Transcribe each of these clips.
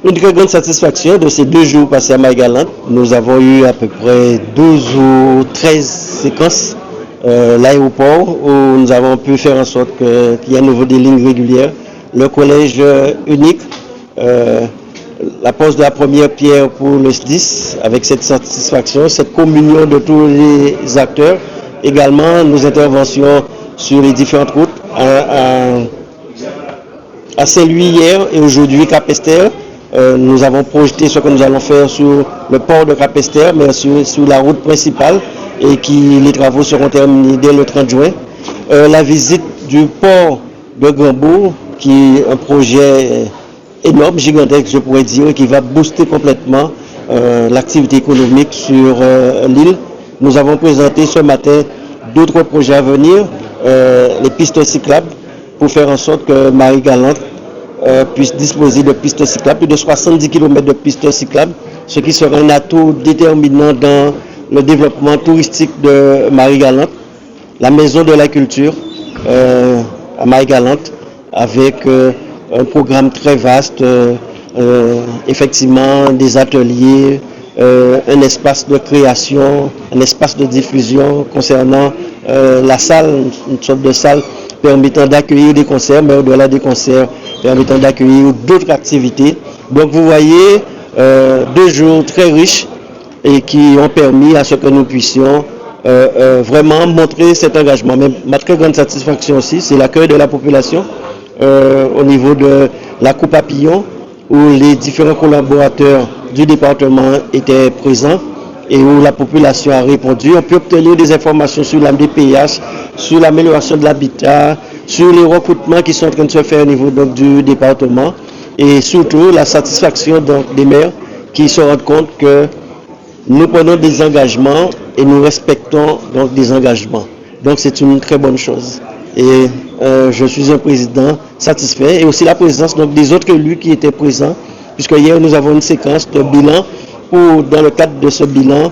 Une très grande satisfaction de ces 2 jours passés à Marie-Galante. Nous avons eu à peu près 12 ou 13 séquences l'aéroport où nous avons pu faire en sorte qu'il y ait à nouveau des lignes régulières. Le collège unique, la pose de la première pierre pour le SDIS avec cette satisfaction, cette communion de tous les acteurs. Également nos interventions sur les différentes routes à Saint-Louis hier et aujourd'hui Cap-Esther. Nous avons projeté ce que nous allons faire sur le port de Cap-Esther, mais sur la route principale, et les travaux seront terminés dès le 30 juin. La visite du port de Grandbourg, qui est un projet énorme, gigantesque, je pourrais dire, qui va booster complètement l'activité économique sur l'île. Nous avons présenté ce matin d'autres projets à venir, les pistes cyclables, pour faire en sorte que Marie-Galante puisse disposer de pistes cyclables, plus de 70 km de pistes cyclables, ce qui sera un atout déterminant dans le développement touristique de Marie-Galante. La maison de la culture à Marie-Galante, avec un programme très vaste, effectivement des ateliers, un espace de création, un espace de diffusion concernant la salle, une sorte de salle permettant d'accueillir des concerts, mais au-delà des concerts, permettant d'accueillir d'autres activités. Donc vous voyez 2 jours très riches et qui ont permis à ce que nous puissions vraiment montrer cet engagement. Mais ma très grande satisfaction aussi, c'est l'accueil de la population au niveau de la Coupe Papillon, où les différents collaborateurs du département étaient présents et où la population a répondu. On peut obtenir des informations sur la MDPH, sur l'amélioration de l'habitat, sur les recrutements qui sont en train de se faire au niveau donc, du département, et surtout la satisfaction donc, des maires qui se rendent compte que nous prenons des engagements et nous respectons donc des engagements. Donc c'est une très bonne chose. Et je suis un président satisfait, et aussi la présence donc, des autres élus qui étaient présents, puisque hier nous avons une séquence de bilan où dans le cadre de ce bilan,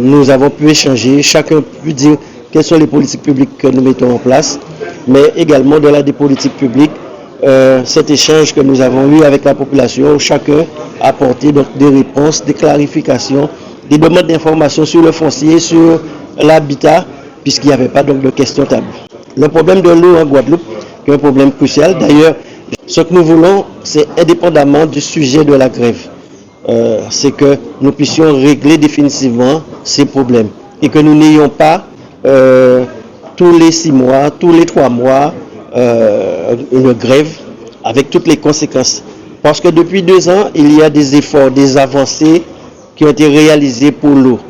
nous avons pu échanger, chacun pu dire quelles sont les politiques publiques que nous mettons en place, mais également au-delà des politiques publiques, cet échange que nous avons eu avec la population, où chacun a apporté donc, des réponses, des clarifications, des demandes d'informations sur le foncier, sur l'habitat, puisqu'il n'y avait pas donc, de questions taboues. Le problème de l'eau en Guadeloupe, qui est un problème crucial, d'ailleurs, ce que nous voulons, c'est indépendamment du sujet de la grève. C'est que nous puissions régler définitivement ces problèmes et que nous n'ayons pas tous les 6 mois, tous les 3 mois une grève avec toutes les conséquences. Parce que depuis 2 ans, il y a des efforts, des avancées qui ont été réalisées pour l'eau.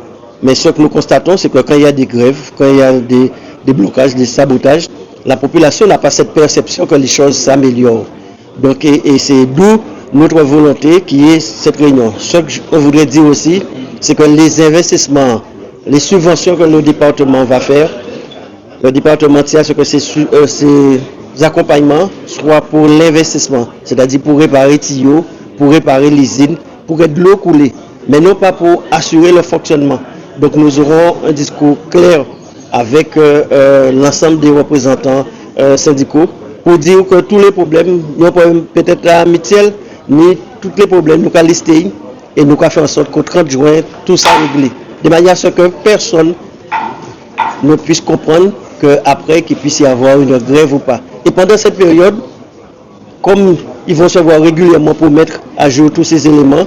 Mais ce que nous constatons, c'est que quand il y a des grèves, quand il y a des blocages, des sabotages, la population n'a pas cette perception que les choses s'améliorent. Donc, et c'est d'où notre volonté qui est cette réunion. Ce qu'on voudrait dire aussi, c'est que les investissements, les subventions que le département va faire, le département tient à ce que ces accompagnements soient pour l'investissement, c'est-à-dire pour réparer tuyaux, pour réparer l'usine, pour que de l'eau coulée, mais non pas pour assurer le fonctionnement. Donc nous aurons un discours clair avec l'ensemble des représentants syndicaux pour dire que tous les problèmes, non peut-être à Mitiel, mais tous les problèmes, nous allons lister et nous allons faire en sorte qu'au 30 juin, tout ça réglé. De manière à ce que personne ne puisse comprendre qu'après qu'il puisse y avoir une grève ou pas. Et pendant cette période, comme ils vont se voir régulièrement pour mettre à jour tous ces éléments,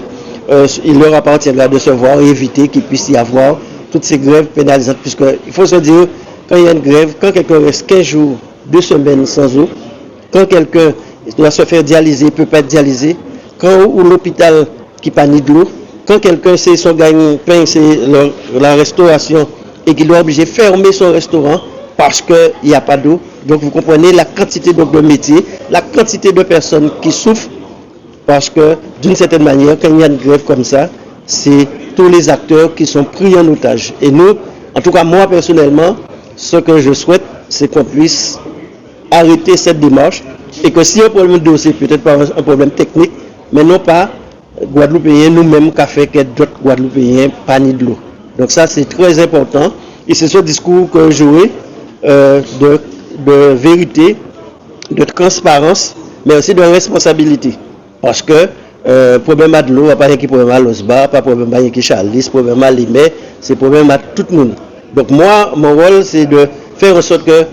il leur appartiendra de se voir et éviter qu'il puisse y avoir toutes ces grèves pénalisantes. Puisqu'il faut se dire, quand il y a une grève, quand quelqu'un reste 15 jours, 2 semaines sans eau, quand quelqu'un doit se faire dialyser, il ne peut pas être dialysé, quand ou l'hôpital qui panie de l'eau, quand quelqu'un sait son gagne-pain, c'est la restauration, et qu'il doit obliger de fermer son restaurant parce qu'il n'y a pas d'eau. Donc vous comprenez la quantité de métiers, la quantité de personnes qui souffrent, parce que d'une certaine manière, quand il y a une grève comme ça, c'est tous les acteurs qui sont pris en otage. Et nous, en tout cas moi personnellement, ce que je souhaite, c'est qu'on puisse arrêter cette démarche et que si un problème d'eau, c'est peut-être pas un problème technique, mais non pas Guadeloupéens, nous-mêmes, qu'a fait que d'autres Guadeloupéens panient de l'eau. Donc ça, c'est très important. Et c'est ce discours que j'aurai de vérité, de transparence, mais aussi de responsabilité. Parce que Problème de l'eau, pas qui problème à l'Osba, pas problème qui Charlis, problème à Limé, c'est problème à tout le monde. Donc moi, mon rôle, c'est de faire en sorte que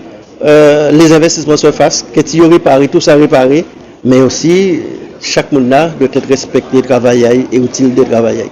les investissements se fassent, que tu répares, tout ça réparé, mais aussi chaque monde là doit être respecté, travailler et utile de travailler.